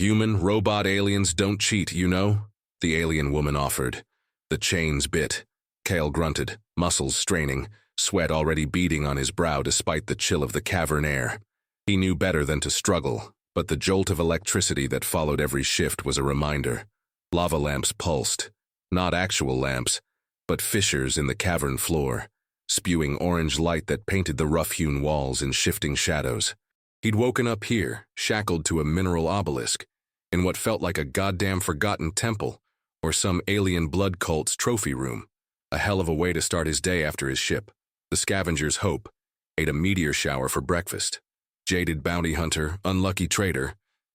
Human, robot aliens don't cheat, you know? The alien woman offered. The chains bit. Kale grunted, muscles straining, sweat already beading on his brow despite the chill of the cavern air. He knew better than to struggle, but the jolt of electricity that followed every shift was a reminder. Lava lamps pulsed. Not actual lamps, but fissures in the cavern floor, spewing orange light that painted the rough-hewn walls in shifting shadows. He'd woken up here, shackled to a mineral obelisk, in what felt like a goddamn forgotten temple, or some alien blood cult's trophy room. A hell of a way to start his day after his ship. The scavenger's hope ate a meteor shower for breakfast. Jaded bounty hunter, unlucky trader,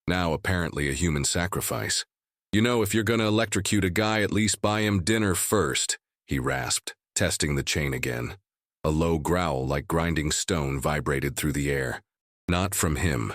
now apparently a human sacrifice. You know, if you're gonna electrocute a guy, at least buy him dinner first, he rasped, testing the chain again. A low growl like grinding stone vibrated through the air. Not from him.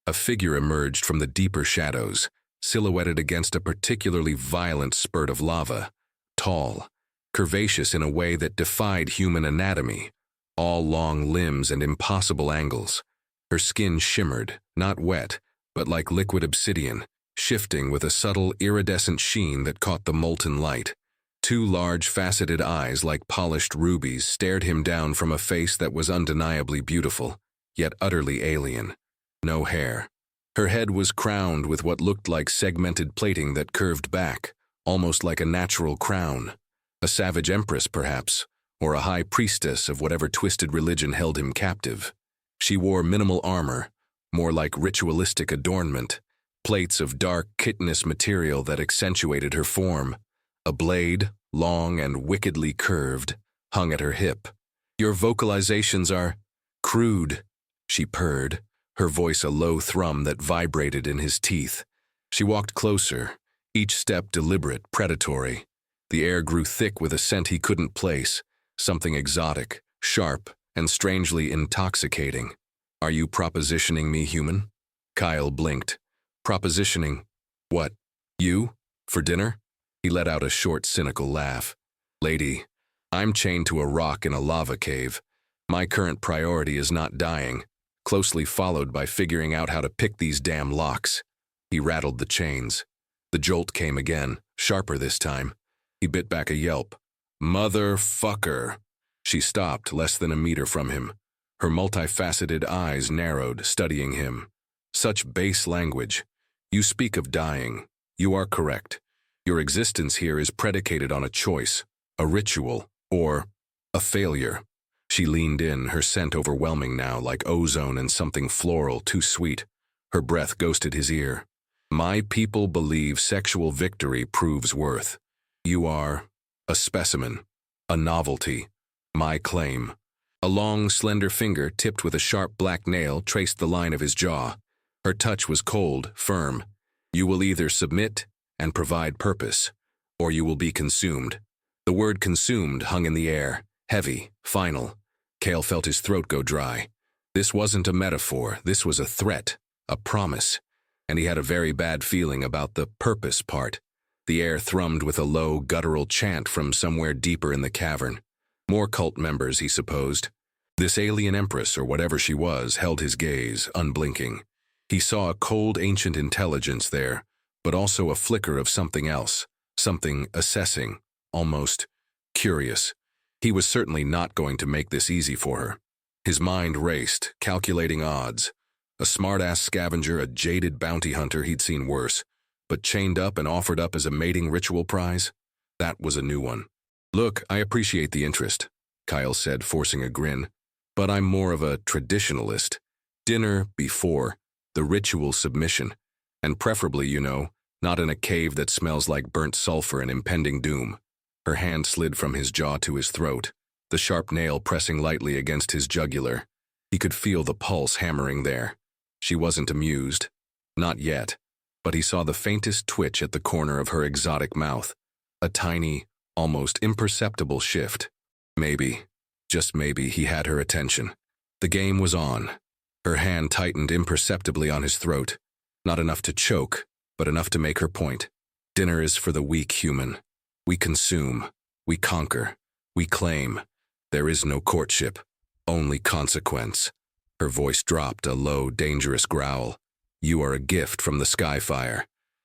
A figure emerged from the deeper shadows, silhouetted against a particularly violent spurt of lava. Tall, curvaceous in a way that defied human anatomy, all long limbs and impossible angles. Her skin shimmered, not wet, but like liquid obsidian, shifting with a subtle iridescent sheen that caught the molten light. Two large faceted eyes like polished rubies stared him down from a face that was undeniably beautiful, yet utterly alien. No hair. Her head was crowned with what looked like segmented plating that curved back, almost like a natural crown. A savage empress, perhaps, or a high priestess of whatever twisted religion held him captive. She wore minimal armor, more like ritualistic adornment, plates of dark, chitinous material that accentuated her form. A blade, long and wickedly curved, hung at her hip. "Your vocalizations are crude," she purred, her voice a low thrum that vibrated in his teeth. She walked closer, each step deliberate, predatory. The air grew thick with a scent he couldn't place, something exotic, sharp, and strangely intoxicating. "Are you propositioning me, human?" Kyle blinked. "Propositioning? What? You? For dinner?" He let out a short, cynical laugh. "Lady, I'm chained to a rock in a lava cave. My current priority is not dying, closely followed by figuring out how to pick these damn locks." He rattled the chains. The jolt came again, sharper this time. He bit back a yelp. "Motherfucker!" She stopped less than a meter from him. Her multifaceted eyes narrowed, studying him. "Such base language. You speak of dying. You are correct. Your existence here is predicated on a choice, a ritual, or a failure." She leaned in, her scent overwhelming now, like ozone and something floral too sweet. Her breath ghosted his ear. "My people believe sexual victory proves worth. You are a specimen, a novelty. My claim." A long, slender finger tipped with a sharp black nail traced the line of his jaw. Her touch was cold, firm. "You will either submit and provide purpose, or you will be consumed." The word consumed hung in the air, heavy, final. Kale felt his throat go dry. This wasn't a metaphor, this was a threat, a promise, and he had a very bad feeling about the purpose part. The air thrummed with a low, guttural chant from somewhere deeper in the cavern. More cult members, he supposed. This alien empress, or whatever she was, held his gaze, unblinking. He saw a cold, ancient intelligence there, but also a flicker of something else, something assessing, almost curious. He was certainly not going to make this easy for her. His mind raced, calculating odds. A smart-ass scavenger, a jaded bounty hunter, he'd seen worse, but chained up and offered up as a mating ritual prize? That was a new one. "Look, I appreciate the interest," Kyle said, forcing a grin, "but I'm more of a traditionalist. Dinner before, the ritual submission, and preferably, you know, not in a cave that smells like burnt sulfur and impending doom." Her hand slid from his jaw to his throat, the sharp nail pressing lightly against his jugular. He could feel the pulse hammering there. She wasn't amused. Not yet, but he saw the faintest twitch at the corner of her exotic mouth. A tiny, almost imperceptible shift. Maybe, just maybe, he had her attention. The game was on. Her hand tightened imperceptibly on his throat. Not enough to choke, but enough to make her point. "Dinner is for the weak, human. We consume, we conquer, we claim. There is no courtship, only consequence." Her voice dropped, a low, dangerous growl. You are a gift from the Skyfire,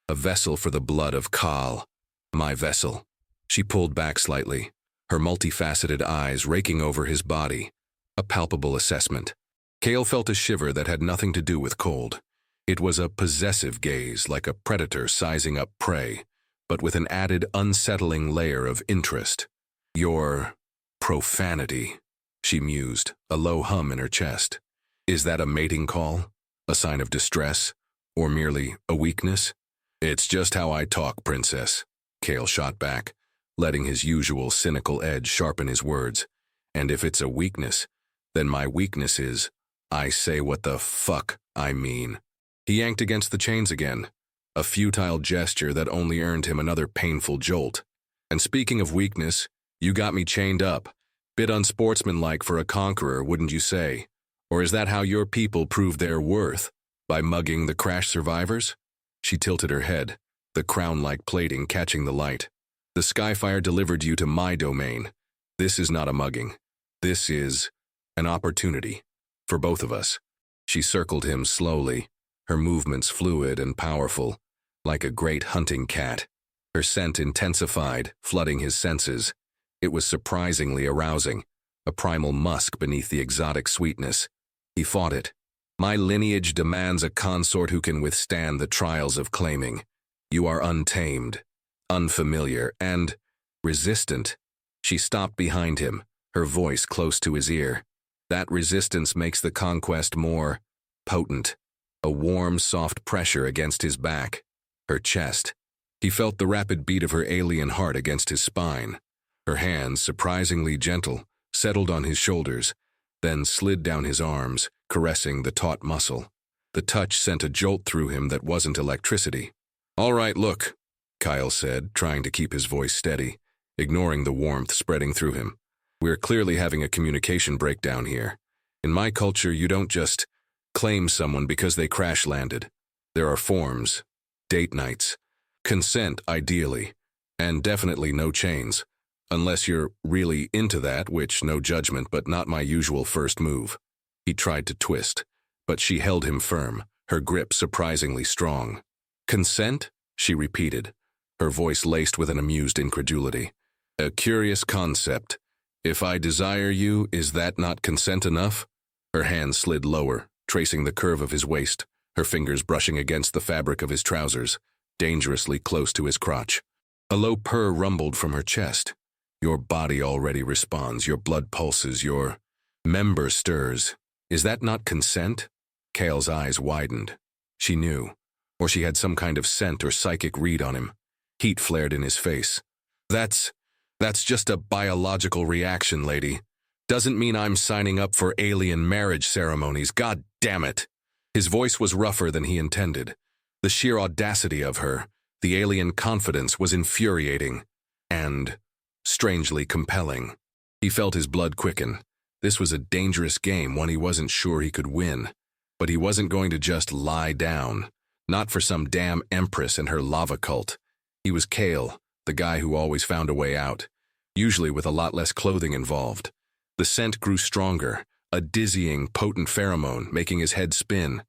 a vessel for the blood of Kal. My vessel. She pulled back slightly, her multifaceted eyes raking over his body, a palpable assessment. Kale felt a shiver that had nothing to do with cold. It was a possessive gaze, like a predator sizing up prey, but with an added unsettling layer of interest. Your profanity, she mused, a low hum in her chest. Is that a mating call? A sign of distress? Or merely a weakness? It's just how I talk, princess, Kale shot back, letting his usual cynical edge sharpen his words. And if it's a weakness, then my weakness is, I say what the fuck I mean. He yanked against the chains again, a futile gesture that only earned him another painful jolt. And speaking of weakness, you got me chained up. Bit unsportsmanlike for a conqueror, wouldn't you say? Or is that how your people prove their worth? By mugging the crash survivors? She tilted her head, the crown-like plating catching the light. The Skyfire delivered you to my domain. This is not a mugging. This is an opportunity for both of us. She circled him slowly, her movements fluid and powerful, like a great hunting cat. Her scent intensified, flooding his senses. It was surprisingly arousing, a primal musk beneath the exotic sweetness. He fought it. My lineage demands a consort who can withstand the trials of claiming. You are untamed, unfamiliar, and resistant. She stopped behind him, her voice close to his ear. That resistance makes the conquest more potent, a warm, soft pressure against his back, her chest. He felt the rapid beat of her alien heart against his spine. Her hands, surprisingly gentle, settled on his shoulders, then slid down his arms, caressing the taut muscle. The touch sent a jolt through him that wasn't electricity. All right, look, Kyle said, trying to keep his voice steady, ignoring the warmth spreading through him. We're clearly having a communication breakdown here. In my culture, you don't just claim someone because they crash-landed. There are forms, date nights, consent ideally, and definitely no chains. Unless you're really into that, which, no judgment, but not my usual first move. He tried to twist, but she held him firm, her grip surprisingly strong. Consent? She repeated, her voice laced with an amused incredulity. A curious concept. If I desire you, is that not consent enough? Her hand slid lower, tracing the curve of his waist, her fingers brushing against the fabric of his trousers, dangerously close to his crotch. A low purr rumbled from her chest. Your body already responds, your blood pulses, your member stirs. Is that not consent? Kale's eyes widened. She knew, or she had some kind of scent or psychic read on him. Heat flared in his face. That's just a biological reaction, lady. Doesn't mean I'm signing up for alien marriage ceremonies, god damn it. His voice was rougher than he intended. The sheer audacity of her, the alien confidence was infuriating and strangely compelling. He felt his blood quicken. This was a dangerous game, one he wasn't sure he could win. But he wasn't going to just lie down. Not for some damn empress and her lava cult. He was Kale, the guy who always found a way out, usually with a lot less clothing involved. The scent grew stronger, a dizzying, potent pheromone making his head spin.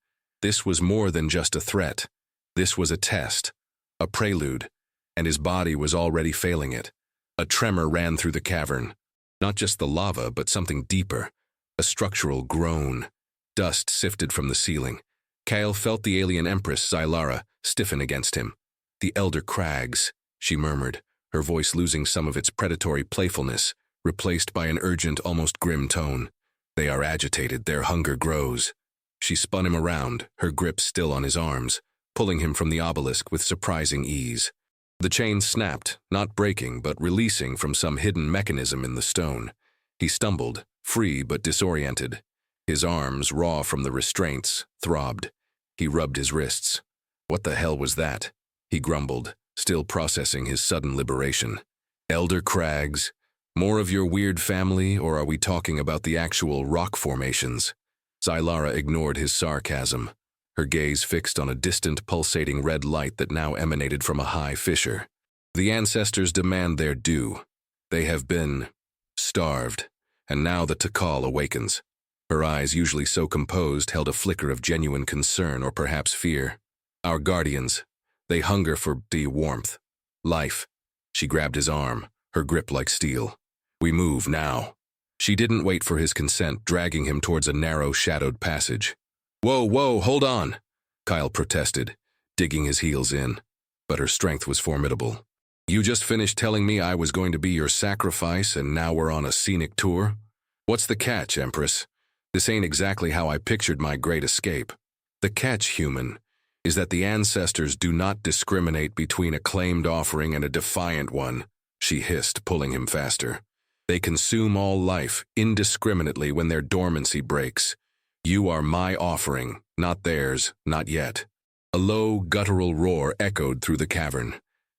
This was more than just a threat. This was a test, a prelude, and his body was already failing it. A tremor ran through the cavern. Not just the lava, but something deeper. A structural groan. Dust sifted from the ceiling. Kyle felt the alien empress, Zylara, stiffen against him. The elder crags, she murmured, her voice losing some of its predatory playfulness, replaced by an urgent, almost grim tone. They are agitated, their hunger grows. She spun him around, her grip still on his arms, pulling him from the obelisk with surprising ease. The chain snapped, not breaking, but releasing from some hidden mechanism in the stone. He stumbled, free but disoriented. His arms, raw from the restraints, throbbed. He rubbed his wrists. What the hell was that? He grumbled, still processing his sudden liberation. Elder crags? More of your weird family, or are we talking about the actual rock formations? Zylara ignored his sarcasm, her gaze fixed on a distant, pulsating red light that now emanated from a high fissure. The ancestors demand their due. They have been starved, and now the Tikal awakens. Her eyes, usually so composed, held a flicker of genuine concern or perhaps fear. Our guardians, they hunger for warmth, life. She grabbed his arm, her grip like steel. We move now. She didn't wait for his consent, dragging him towards a narrow, shadowed passage. Whoa, hold on, Kyle protested, digging his heels in. But her strength was formidable. You just finished telling me I was going to be your sacrifice, and now we're on a scenic tour? What's the catch, Empress? This ain't exactly how I pictured my great escape. The catch, human, is that the ancestors do not discriminate between a claimed offering and a defiant one, she hissed, pulling him faster. They consume all life indiscriminately when their dormancy breaks. You are my offering, not theirs, not yet. A low, guttural roar echoed through the cavern,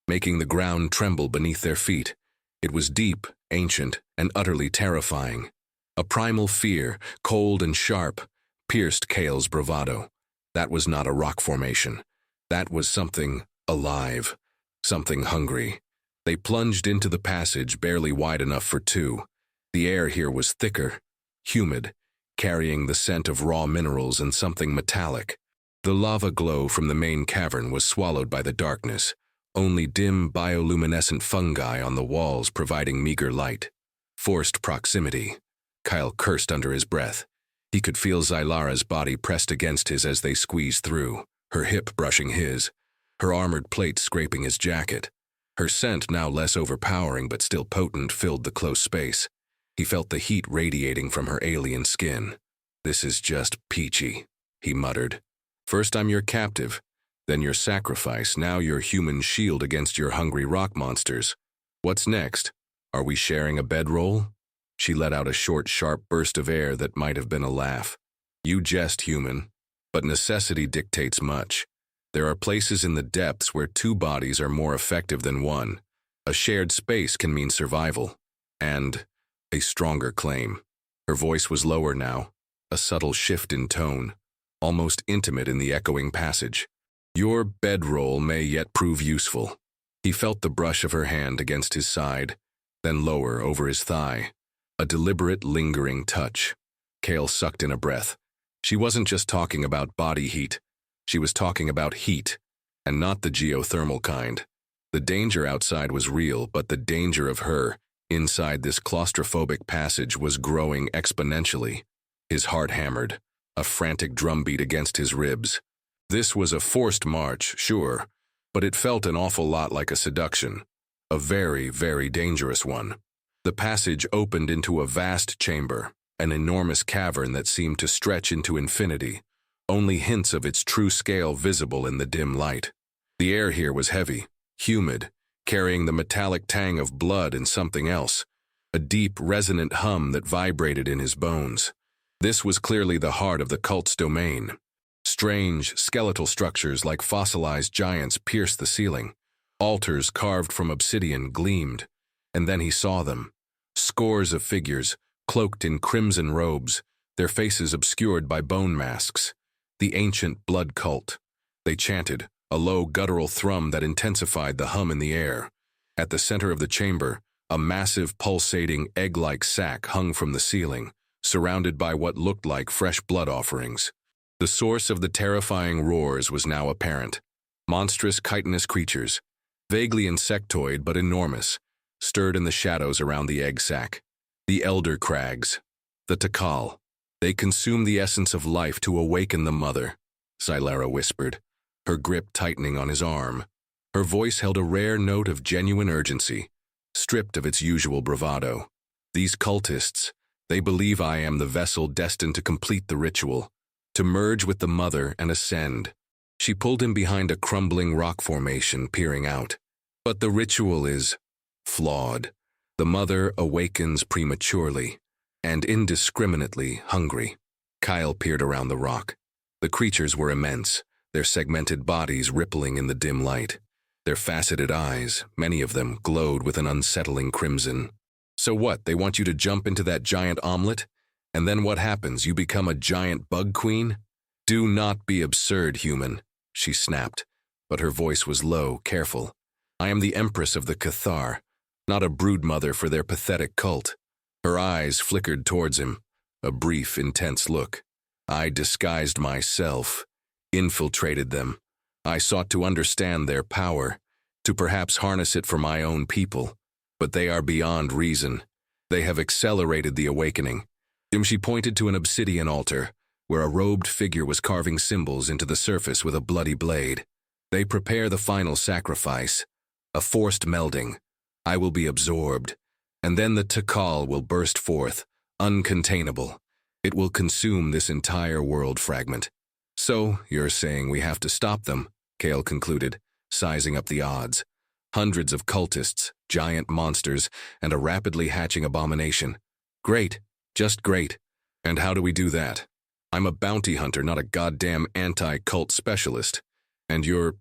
making the ground tremble beneath their feet. It was deep, ancient, and utterly terrifying. A primal fear, cold and sharp, pierced Kale's bravado. That was not a rock formation. That was something alive, something hungry. They plunged into the passage, barely wide enough for two. The air here was thicker, humid, carrying the scent of raw minerals and something metallic. The lava glow from the main cavern was swallowed by the darkness, only dim bioluminescent fungi on the walls providing meager light. Forced proximity. Kyle cursed under his breath. He could feel Xylara's body pressed against his as they squeezed through, her hip brushing his, her armored plate scraping his jacket. Her scent, now less overpowering but still potent, filled the close space. He felt the heat radiating from her alien skin. This is just peachy, he muttered. First I'm your captive, then your sacrifice, now your human shield against your hungry rock monsters. What's next? Are we sharing a bedroll? She let out a short, sharp burst of air that might have been a laugh. You jest, human, but necessity dictates much. There are places in the depths where two bodies are more effective than one. A shared space can mean survival, and a stronger claim. Her voice was lower now, a subtle shift in tone, almost intimate in the echoing passage. Your bedroll may yet prove useful. He felt the brush of her hand against his side, then lower over his thigh. A deliberate, lingering touch. Kale sucked in a breath. She wasn't just talking about body heat. She was talking about heat, and not the geothermal kind. The danger outside was real, but the danger of her, inside this claustrophobic passage, was growing exponentially. His heart hammered, a frantic drumbeat against his ribs. This was a forced march, sure, but it felt an awful lot like a seduction. A very, very dangerous one. The passage opened into a vast chamber, an enormous cavern that seemed to stretch into infinity, only hints of its true scale visible in the dim light. The air here was heavy, humid, carrying the metallic tang of blood and something else, a deep, resonant hum that vibrated in his bones. This was clearly the heart of the cult's domain. Strange, skeletal structures like fossilized giants pierced the ceiling. Altars carved from obsidian gleamed, and then he saw them. Scores of figures, cloaked in crimson robes, their faces obscured by bone masks. The ancient blood cult. They chanted, a low guttural thrum that intensified the hum in the air. At the center of the chamber, a massive pulsating egg-like sack hung from the ceiling, surrounded by what looked like fresh blood offerings. The source of the terrifying roars was now apparent. Monstrous chitinous creatures, vaguely insectoid but enormous, stirred in the shadows around the egg sac. The elder crags, the Takal. They consume the essence of life to awaken the mother, Xylara whispered, her grip tightening on his arm. Her voice held a rare note of genuine urgency, stripped of its usual bravado. These cultists, they believe I am the vessel destined to complete the ritual, to merge with the mother and ascend. She pulled him behind a crumbling rock formation, peering out. But the ritual is flawed. The mother awakens prematurely and indiscriminately hungry. Kyle peered around the rock. The creatures were immense, their segmented bodies rippling in the dim light. Their faceted eyes, many of them, glowed with an unsettling crimson. So what, they want you to jump into that giant omelet? And then what happens, you become a giant bug queen? Do not be absurd, human, she snapped, but her voice was low, careful. I am the empress of the Cathar, not a broodmother for their pathetic cult. Her eyes flickered towards him, a brief, intense look. I disguised myself, infiltrated them. I sought to understand their power, to perhaps harness it for my own people. But they are beyond reason. They have accelerated the awakening. She pointed to an obsidian altar, where a robed figure was carving symbols into the surface with a bloody blade. They prepare the final sacrifice, a forced melding. I will be absorbed, and then the Tikal will burst forth, uncontainable. It will consume this entire world fragment. So, you're saying we have to stop them, Kale concluded, sizing up the odds. Hundreds of cultists, giant monsters, and a rapidly hatching abomination. Great, just great. And how do we do that? I'm a bounty hunter, not a goddamn anti-cult specialist. And you're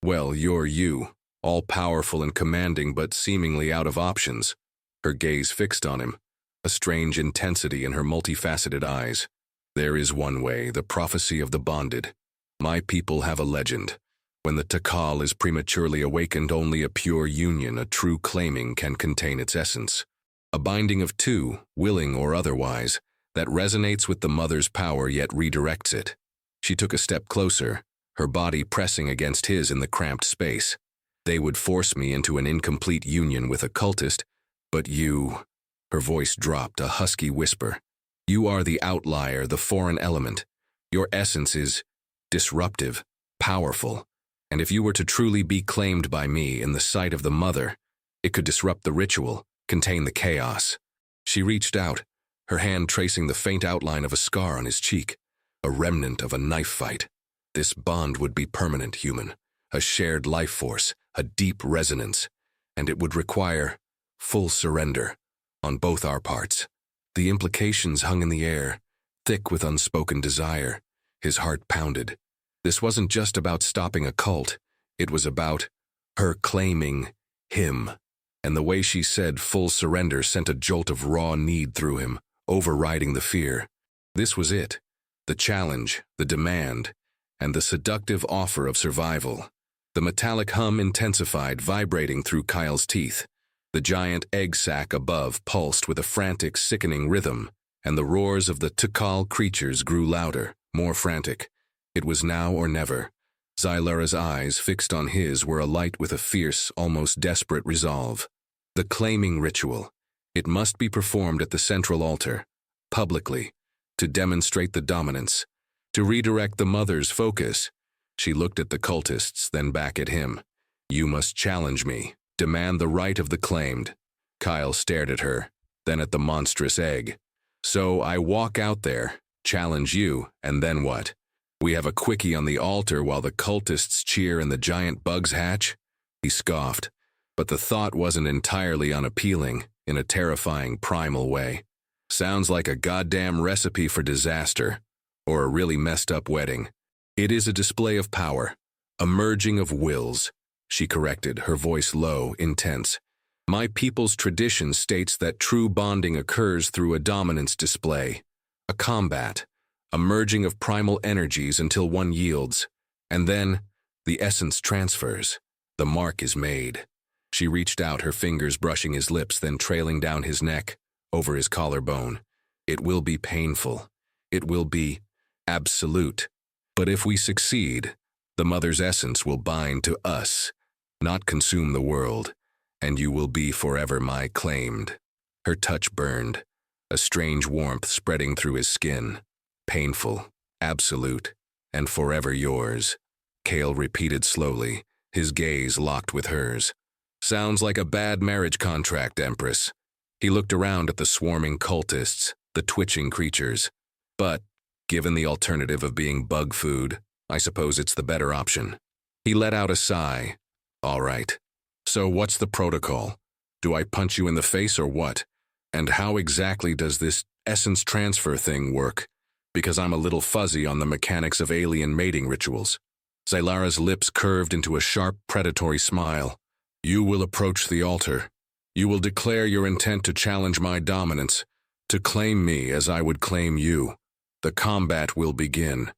you, all-powerful and commanding but seemingly out of options. Her gaze fixed on him, a strange intensity in her multifaceted eyes. There is one way, the prophecy of the bonded. My people have a legend. When the Tikal is prematurely awakened, only a pure union, a true claiming, can contain its essence. A binding of two, willing or otherwise, that resonates with the mother's power yet redirects it. She took a step closer, her body pressing against his in the cramped space. They would force me into an incomplete union with a cultist, but you, her voice dropped, a husky whisper. You are the outlier, the foreign element. Your essence is disruptive, powerful, and if you were to truly be claimed by me in the sight of the mother, it could disrupt the ritual, contain the chaos. She reached out, her hand tracing the faint outline of a scar on his cheek, a remnant of a knife fight. This bond would be permanent, human, a shared life force, a deep resonance, and it would require full surrender on both our parts. The implications hung in the air, thick with unspoken desire. His heart pounded. This wasn't just about stopping a cult, it was about her claiming him. And the way she said full surrender sent a jolt of raw need through him, overriding the fear. This was it, the challenge, the demand, and the seductive offer of survival. The metallic hum intensified, vibrating through Kyle's teeth. The giant egg sac above pulsed with a frantic, sickening rhythm, and the roars of the Tikal creatures grew louder, more frantic. It was now or never. Xylara's eyes, fixed on his, were alight with a fierce, almost desperate resolve. The claiming ritual. It must be performed at the central altar, publicly, to demonstrate the dominance, to redirect the mother's focus. She looked at the cultists, then back at him. You must challenge me, demand the right of the claimed. Kyle stared at her, then at the monstrous egg. So I walk out there, challenge you, and then what? We have a quickie on the altar while the cultists cheer and the giant bugs hatch? He scoffed, but the thought wasn't entirely unappealing, in a terrifying primal way. Sounds like a goddamn recipe for disaster, or a really messed up wedding. It is a display of power, a merging of wills, she corrected, her voice low, intense. My people's tradition states that true bonding occurs through a dominance display, a combat, a merging of primal energies until one yields, and then the essence transfers, the mark is made. She reached out, her fingers brushing his lips, then trailing down his neck, over his collarbone. It will be painful. It will be absolute. But if we succeed, the mother's essence will bind to us, not consume the world, and you will be forever my claimed. Her touch burned, a strange warmth spreading through his skin. Painful, absolute, and forever yours. Kale repeated slowly, his gaze locked with hers. Sounds like a bad marriage contract, Empress. He looked around at the swarming cultists, the twitching creatures. But, given the alternative of being bug food, I suppose it's the better option. He let out a sigh. All right. So what's the protocol? Do I punch you in the face or what? And how exactly does this essence transfer thing work? Because I'm a little fuzzy on the mechanics of alien mating rituals. Xylara's lips curved into a sharp, predatory smile. You will approach the altar. You will declare your intent to challenge my dominance, to claim me as I would claim you. The combat will begin.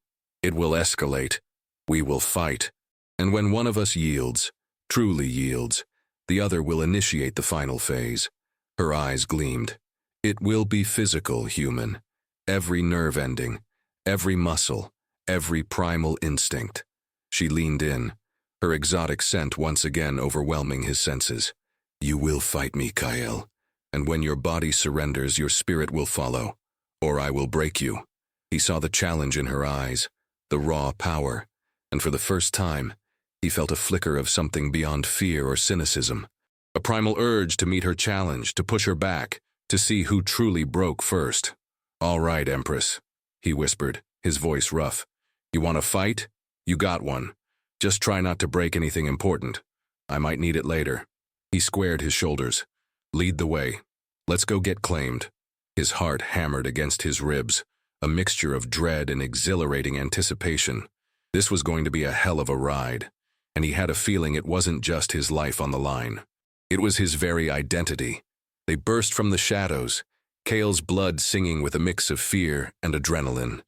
It will escalate. We will fight. And when one of us yields, truly yields, the other will initiate the final phase. Her eyes gleamed. It will be physical, human. every nerve ending, every muscle, every primal instinct. She leaned in, her exotic scent once again overwhelming his senses. You will fight me, Kyle, and when your body surrenders, your spirit will follow, or I will break you. He saw the challenge in her eyes, the raw power, and for the first time, he felt a flicker of something beyond fear or cynicism. A primal urge to meet her challenge, to push her back, to see who truly broke first. All right, Empress, he whispered, his voice rough. You want a fight? You got one. Just try not to break anything important. I might need it later. He squared his shoulders. Lead the way. Let's go get claimed. His heart hammered against his ribs, a mixture of dread and exhilarating anticipation. This was going to be a hell of a ride, and he had a feeling it wasn't just his life on the line. It was his very identity. They burst from the shadows, Kale's blood singing with a mix of fear and adrenaline.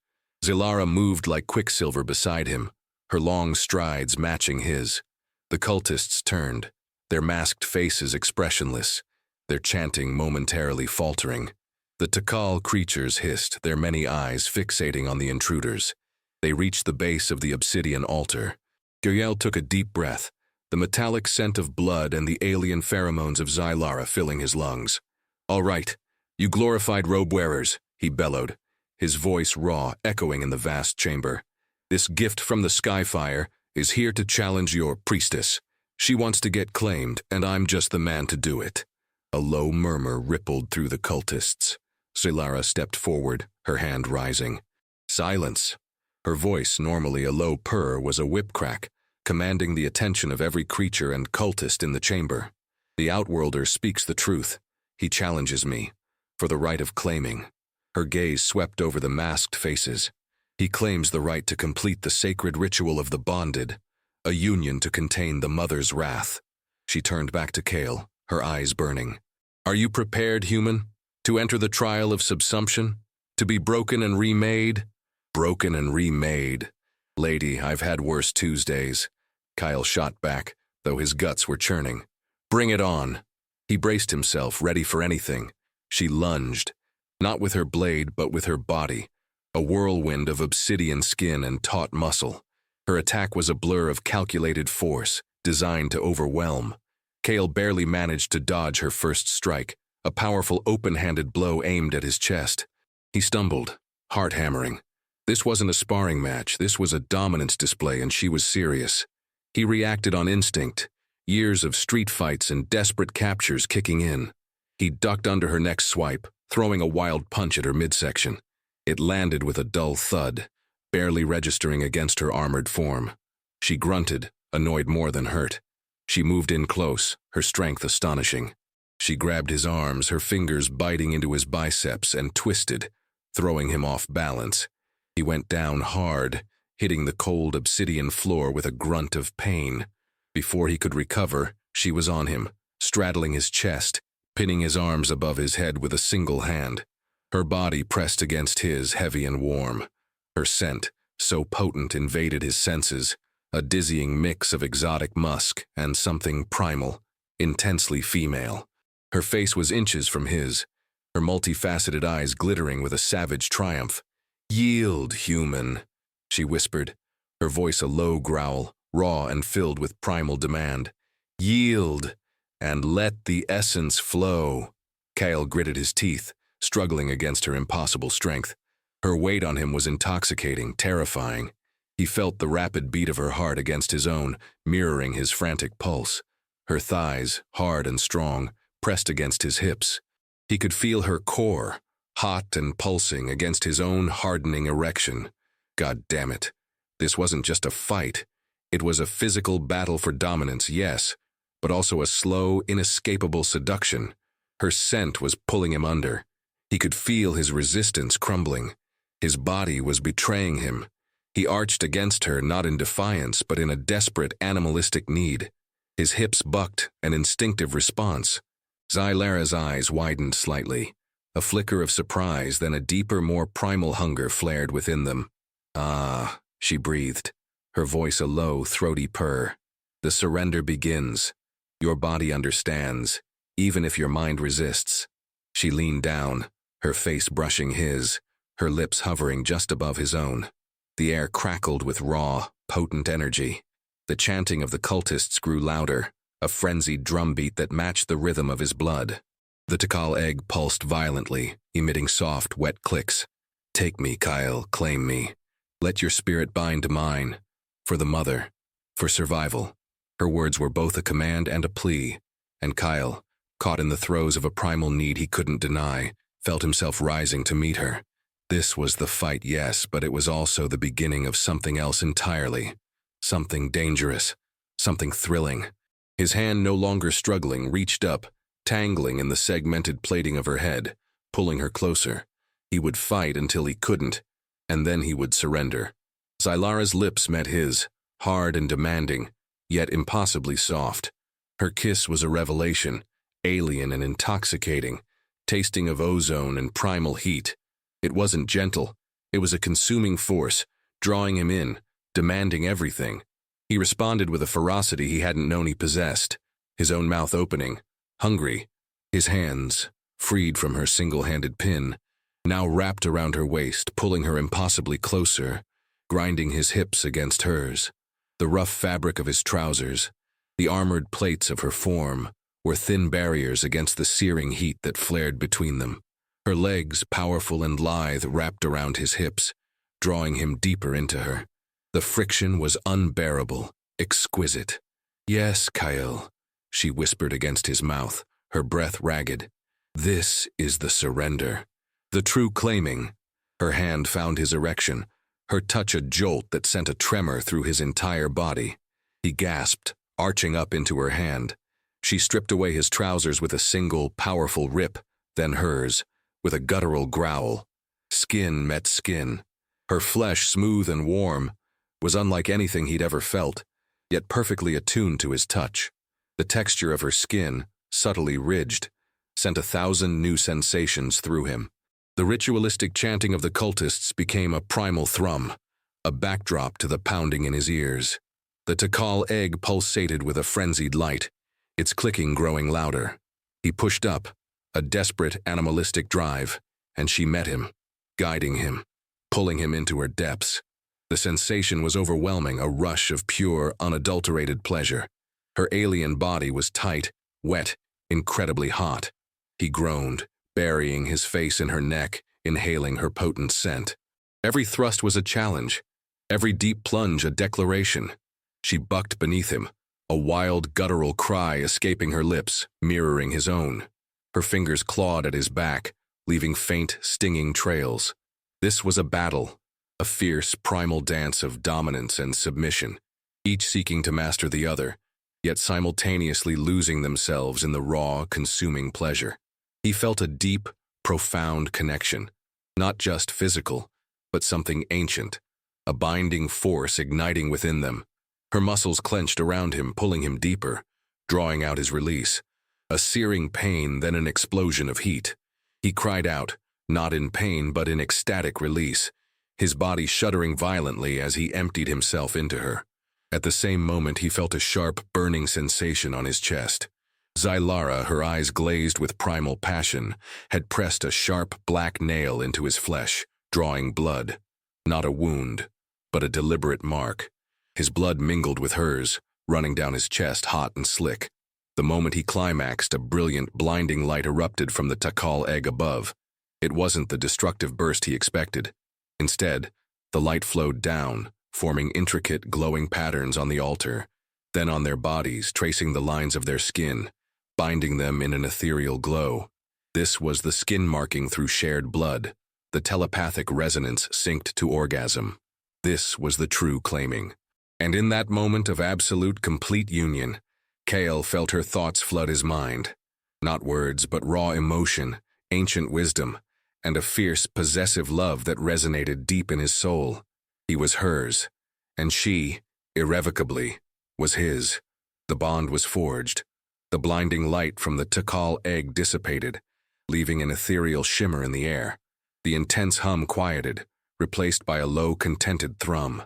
Zilara moved like quicksilver beside him, her long strides matching his. The cultists turned, their masked faces expressionless, their chanting momentarily faltering. The Takal creatures hissed, their many eyes fixating on the intruders. They reached the base of the obsidian altar. Guriel took a deep breath, the metallic scent of blood and the alien pheromones of Zilara filling his lungs. All right, you glorified robe-wearers, he bellowed, his voice raw, echoing in the vast chamber. This gift from the Skyfire is here to challenge your priestess. She wants to get claimed, and I'm just the man to do it. A low murmur rippled through the cultists. Zilara stepped forward, her hand rising. Silence. Her voice, normally a low purr, was a whip crack, commanding the attention of every creature and cultist in the chamber. The Outworlder speaks the truth. He challenges me, for the right of claiming. Her gaze swept over the masked faces. He claims the right to complete the sacred ritual of the bonded, a union to contain the mother's wrath. She turned back to Kale, her eyes burning. Are you prepared, human, to enter the trial of subsumption? To be broken and remade? Broken and remade. Lady, I've had worse Tuesdays. Kyle shot back, though his guts were churning. Bring it on. He braced himself, ready for anything. She lunged, not with her blade, but with her body, a whirlwind of obsidian skin and taut muscle. Her attack was a blur of calculated force, designed to overwhelm. Kale barely managed to dodge her first strike, a powerful open-handed blow aimed at his chest. He stumbled, heart hammering. This wasn't a sparring match, this was a dominance display, and she was serious. He reacted on instinct, years of street fights and desperate captures kicking in. He ducked under her next swipe, throwing a wild punch at her midsection. It landed with a dull thud, barely registering against her armored form. She grunted, annoyed more than hurt. She moved in close, her strength astonishing. She grabbed his arms, her fingers biting into his biceps, and twisted, throwing him off balance. He went down hard, hitting the cold obsidian floor with a grunt of pain. Before he could recover, she was on him, straddling his chest, pinning his arms above his head with a single hand. Her body pressed against his, heavy and warm. Her scent, so potent, invaded his senses, a dizzying mix of exotic musk and something primal, intensely female. Her face was inches from his, her multifaceted eyes glittering with a savage triumph. Yield, human, she whispered, her voice a low growl, raw and filled with primal demand. Yield, and let the essence flow. Kyle gritted his teeth, struggling against her impossible strength. Her weight on him was intoxicating, terrifying. He felt the rapid beat of her heart against his own, mirroring his frantic pulse. Her thighs, hard and strong, pressed against his hips. He could feel her core, hot and pulsing against his own hardening erection. God damn it. This wasn't just a fight. It was a physical battle for dominance, yes, but also a slow, inescapable seduction. Her scent was pulling him under. He could feel his resistance crumbling. His body was betraying him. He arched against her, not in defiance, but in a desperate, animalistic need. His hips bucked, an instinctive response. Zylara's eyes widened slightly. A flicker of surprise, then a deeper, more primal hunger flared within them. Ah, she breathed, her voice a low, throaty purr. The surrender begins. Your body understands, even if your mind resists. She leaned down, her face brushing his, her lips hovering just above his own. The air crackled with raw, potent energy. The chanting of the cultists grew louder, a frenzied drumbeat that matched the rhythm of his blood. The Takal egg pulsed violently, emitting soft, wet clicks. "Take me, Kyle, claim me. Let your spirit bind to mine. For the mother. For survival." Her words were both a command and a plea, and Kyle, caught in the throes of a primal need he couldn't deny, felt himself rising to meet her. This was the fight, yes, but it was also the beginning of something else entirely. Something dangerous. Something thrilling. His hand, no longer struggling, reached up, tangling in the segmented plating of her head, pulling her closer. He would fight until he couldn't, and then he would surrender. Zylara's lips met his, hard and demanding, yet impossibly soft. Her kiss was a revelation, alien and intoxicating, tasting of ozone and primal heat. It wasn't gentle. It was a consuming force, drawing him in, demanding everything. He responded with a ferocity he hadn't known he possessed, his own mouth opening, hungry, his hands, freed from her single-handed pin, now wrapped around her waist, pulling her impossibly closer, grinding his hips against hers. The rough fabric of his trousers, the armored plates of her form, were thin barriers against the searing heat that flared between them. Her legs, powerful and lithe, wrapped around his hips, drawing him deeper into her. The friction was unbearable, exquisite. "Yes, Kyle," she whispered against his mouth, her breath ragged. "This is the surrender. The true claiming." Her hand found his erection, her touch a jolt that sent a tremor through his entire body. He gasped, arching up into her hand. She stripped away his trousers with a single, powerful rip, then hers, with a guttural growl. Skin met skin. Her flesh, smooth and warm, was unlike anything he'd ever felt, yet perfectly attuned to his touch. The texture of her skin, subtly ridged, sent 1,000 new sensations through him. The ritualistic chanting of the cultists became a primal thrum, a backdrop to the pounding in his ears. The Takal egg pulsated with a frenzied light, its clicking growing louder. He pushed up, a desperate, animalistic drive, and she met him, guiding him, pulling him into her depths. The sensation was overwhelming, a rush of pure, unadulterated pleasure. Her alien body was tight, wet, incredibly hot. He groaned, burying his face in her neck, inhaling her potent scent. Every thrust was a challenge, every deep plunge a declaration. She bucked beneath him, a wild, guttural cry escaping her lips, mirroring his own. Her fingers clawed at his back, leaving faint, stinging trails. This was a battle, a fierce, primal dance of dominance and submission, each seeking to master the other, yet simultaneously losing themselves in the raw, consuming pleasure. He felt a deep, profound connection, not just physical, but something ancient, a binding force igniting within them. Her muscles clenched around him, pulling him deeper, drawing out his release. A searing pain, then an explosion of heat. He cried out, not in pain but in ecstatic release, his body shuddering violently as he emptied himself into her. At the same moment he felt a sharp, burning sensation on his chest. Zylara, her eyes glazed with primal passion, had pressed a sharp black nail into his flesh, drawing blood. Not a wound, but a deliberate mark. His blood mingled with hers, running down his chest hot and slick. The moment he climaxed, a brilliant, blinding light erupted from the Takal egg above. It wasn't the destructive burst he expected. Instead, the light flowed down, forming intricate, glowing patterns on the altar, then on their bodies, tracing the lines of their skin, binding them in an ethereal glow. This was the skin marking through shared blood, the telepathic resonance synced to orgasm. This was the true claiming. And in that moment of absolute, complete union, Kale felt her thoughts flood his mind. Not words, but raw emotion, ancient wisdom, and a fierce, possessive love that resonated deep in his soul. He was hers, and she, irrevocably, was his. The bond was forged. The blinding light from the Takal egg dissipated, leaving an ethereal shimmer in the air. The intense hum quieted, replaced by a low, contented thrum.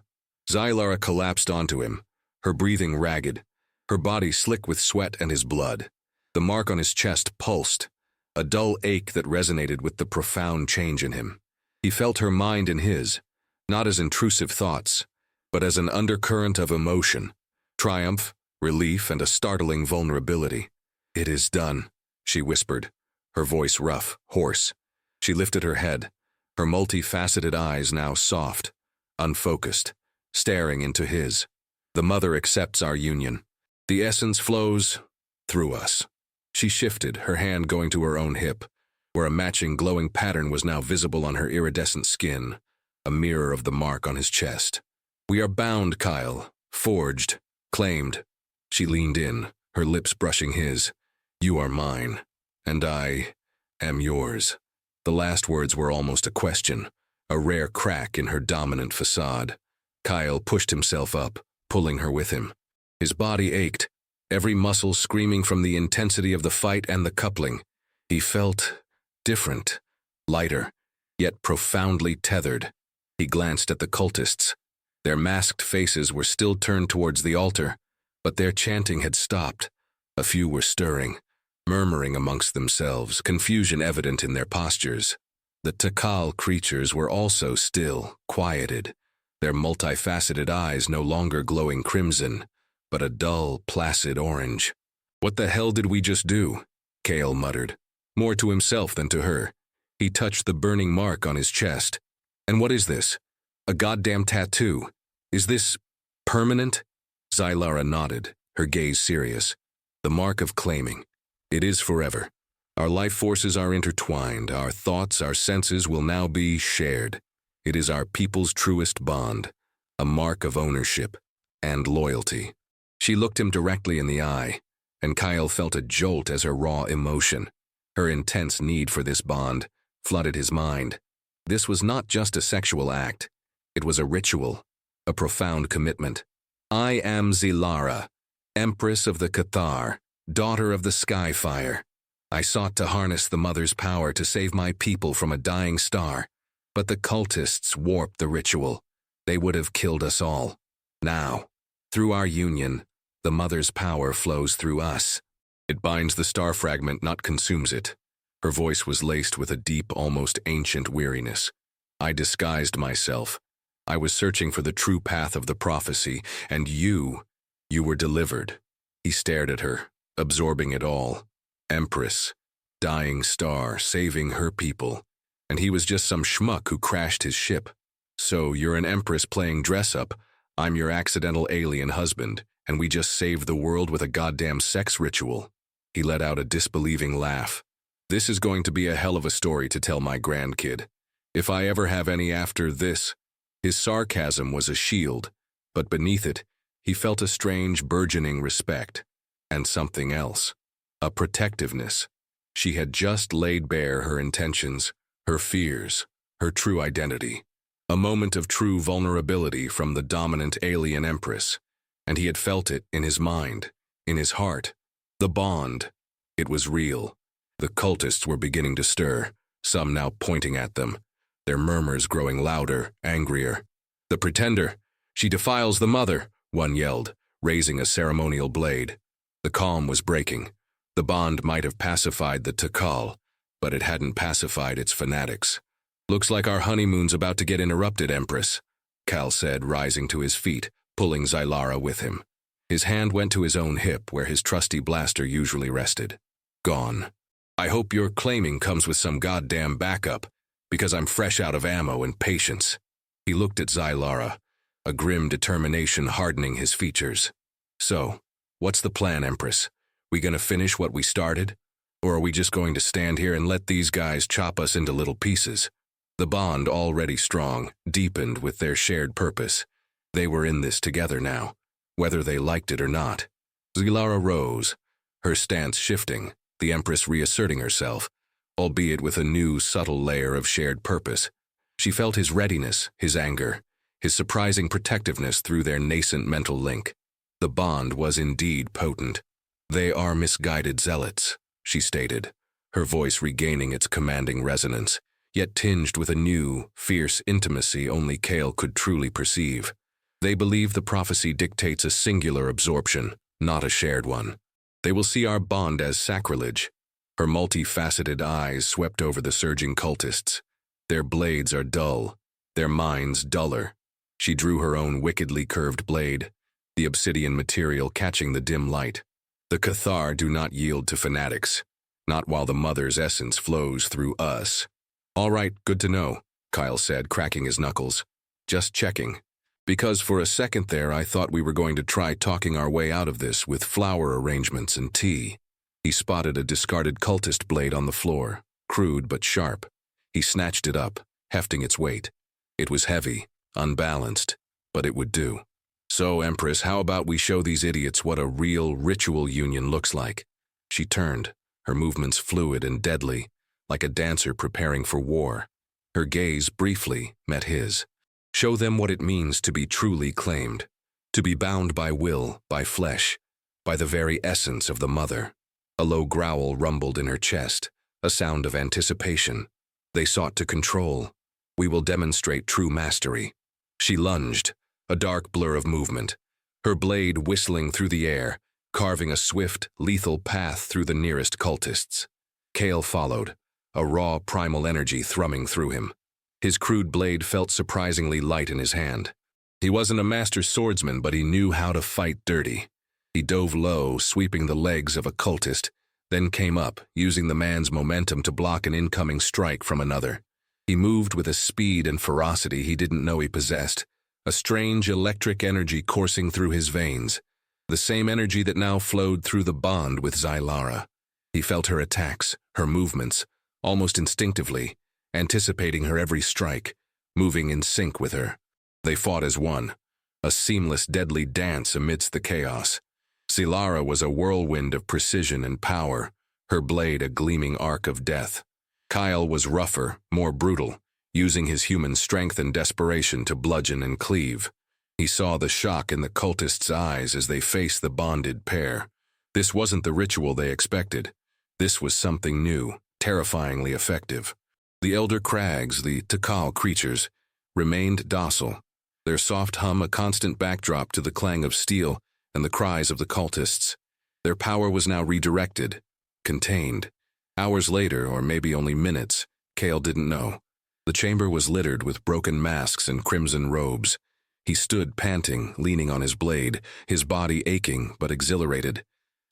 Zylara collapsed onto him, her breathing ragged, her body slick with sweat and his blood. The mark on his chest pulsed, a dull ache that resonated with the profound change in him. He felt her mind in his, not as intrusive thoughts, but as an undercurrent of emotion, triumph, relief, and a startling vulnerability. "It is done," she whispered, her voice rough, hoarse. She lifted her head, her multifaceted eyes now soft, unfocused, staring into his. "The Mother accepts our union. The essence flows through us." She shifted, her hand going to her own hip, where a matching glowing pattern was now visible on her iridescent skin, a mirror of the mark on his chest. "We are bound, Kyle, forged, claimed." She leaned in, her lips brushing his. "You are mine, and I am yours." The last words were almost a question, a rare crack in her dominant facade. Kyle pushed himself up, pulling her with him. His body ached, every muscle screaming from the intensity of the fight and the coupling. He felt different, lighter, yet profoundly tethered. He glanced at the cultists. Their masked faces were still turned towards the altar, but their chanting had stopped. A few were stirring, murmuring amongst themselves, confusion evident in their postures. The Takal creatures were also still, quieted, their multifaceted eyes no longer glowing crimson, but a dull, placid orange. "What the hell did we just do?" Kale muttered, more to himself than to her. He touched the burning mark on his chest. "And what is this? A goddamn tattoo. Is this permanent?" Zylara nodded, her gaze serious. "The mark of claiming. It is forever. Our life forces are intertwined. Our thoughts, our senses will now be shared. It is our people's truest bond, a mark of ownership and loyalty." She looked him directly in the eye, and Kyle felt a jolt as her raw emotion, her intense need for this bond, flooded his mind. This was not just a sexual act. It was a ritual, a profound commitment. "I am Zylara, Empress of the Cathar, daughter of the Skyfire. I sought to harness the Mother's power to save my people from a dying star, but the cultists warped the ritual. They would have killed us all. Now, through our union, the Mother's power flows through us. It binds the star fragment, not consumes it." Her voice was laced with a deep, almost ancient weariness. "I disguised myself. I was searching for the true path of the prophecy, and you were delivered." He stared at her, absorbing it all. Empress, dying star, saving her people. And he was just some schmuck who crashed his ship. "So you're an empress playing dress-up. I'm your accidental alien husband, and we just saved the world with a goddamn sex ritual." He let out a disbelieving laugh. "This is going to be a hell of a story to tell my grandkid, if I ever have any after this." His sarcasm was a shield, but beneath it, he felt a strange, burgeoning respect, and something else, a protectiveness. She had just laid bare her intentions, her fears, her true identity. A moment of true vulnerability from the dominant alien empress, and he had felt it in his mind, in his heart. The bond. It was real. The cultists were beginning to stir, some now pointing at them, their murmurs growing louder, angrier. "The pretender! She defiles the Mother!" one yelled, raising a ceremonial blade. The calm was breaking. The bond might have pacified the Takal, but it hadn't pacified its fanatics. "Looks like our honeymoon's about to get interrupted, Empress," Cal said, rising to his feet, pulling Zylara with him. His hand went to his own hip, where his trusty blaster usually rested. "Gone. I hope your claiming comes with some goddamn backup, because I'm fresh out of ammo and patience." He looked at Zylara, a grim determination hardening his features. "So, what's the plan, Empress? We gonna finish what we started? Or are we just going to stand here and let these guys chop us into little pieces?" The bond, already strong, deepened with their shared purpose. They were in this together now, whether they liked it or not. Zylara rose, her stance shifting, the Empress reasserting herself, albeit with a new, subtle layer of shared purpose. She felt his readiness, his anger, his surprising protectiveness through their nascent mental link. The bond was indeed potent. "They are misguided zealots," she stated, her voice regaining its commanding resonance, yet tinged with a new, fierce intimacy only Kale could truly perceive. "They believe the prophecy dictates a singular absorption, not a shared one. They will see our bond as sacrilege." Her multifaceted eyes swept over the surging cultists. Their blades are dull, their minds duller. She drew her own wickedly curved blade, the obsidian material catching the dim light. The Cathar do not yield to fanatics, not while the mother's essence flows through us. All right, good to know, Kyle said, cracking his knuckles. Just checking. Because for a second there I thought we were going to try talking our way out of this with flower arrangements and tea. He spotted a discarded cultist blade on the floor, crude but sharp. He snatched it up, hefting its weight. It was heavy, unbalanced, but it would do. So, Empress, how about we show these idiots what a real ritual union looks like? She turned, her movements fluid and deadly, like a dancer preparing for war. Her gaze briefly met his. Show them what it means to be truly claimed, to be bound by will, by flesh, by the very essence of the mother. A low growl rumbled in her chest, a sound of anticipation. They sought to control. We will demonstrate true mastery. She lunged, a dark blur of movement, her blade whistling through the air, carving a swift, lethal path through the nearest cultists. Kale followed, a raw primal energy thrumming through him. His crude blade felt surprisingly light in his hand. He wasn't a master swordsman, but he knew how to fight dirty. He dove low, sweeping the legs of a cultist, then came up, using the man's momentum to block an incoming strike from another. He moved with a speed and ferocity he didn't know he possessed, a strange electric energy coursing through his veins, the same energy that now flowed through the bond with Zylara. He felt her attacks, her movements, almost instinctively, anticipating her every strike, moving in sync with her. They fought as one, a seamless, deadly dance amidst the chaos. Zylara was a whirlwind of precision and power, her blade a gleaming arc of death. Kyle was rougher, more brutal, using his human strength and desperation to bludgeon and cleave. He saw the shock in the cultists' eyes as they faced the bonded pair. This wasn't the ritual they expected. This was something new, terrifyingly effective. The elder crags, the Takal creatures, remained docile, their soft hum a constant backdrop to the clang of steel and the cries of the cultists. Their power was now redirected, contained. Hours later, or maybe only minutes, Kale didn't know. The chamber was littered with broken masks and crimson robes. He stood panting, leaning on his blade, his body aching but exhilarated.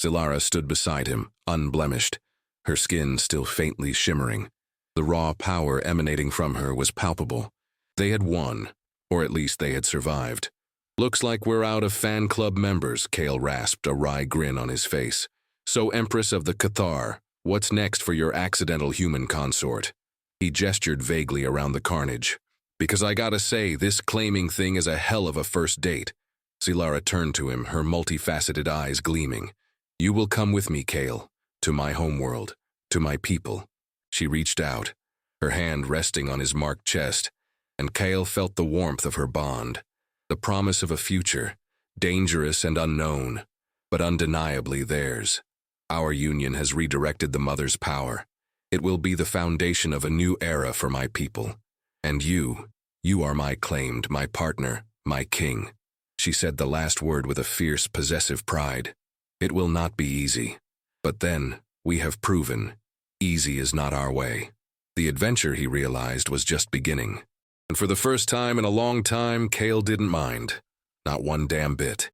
Zylara stood beside him, unblemished, her skin still faintly shimmering. The raw power emanating from her was palpable. They had won, or at least they had survived. Looks like we're out of fan club members, Kale rasped, a wry grin on his face. So, Empress of the Cathar, what's next for your accidental human consort? He gestured vaguely around the carnage. Because I gotta say, this claiming thing is a hell of a first date. Zylara turned to him, her multifaceted eyes gleaming. You will come with me, Kale, to my homeworld, to my people. She reached out, her hand resting on his marked chest, and Kale felt the warmth of her bond, the promise of a future, dangerous and unknown, but undeniably theirs. Our union has redirected the mother's power. It will be the foundation of a new era for my people. And you are my claimed, my partner, my king. She said the last word with a fierce, possessive pride. It will not be easy. But then, we have proven, easy is not our way. The adventure, he realized, was just beginning. And for the first time in a long time, Kale didn't mind. Not one damn bit.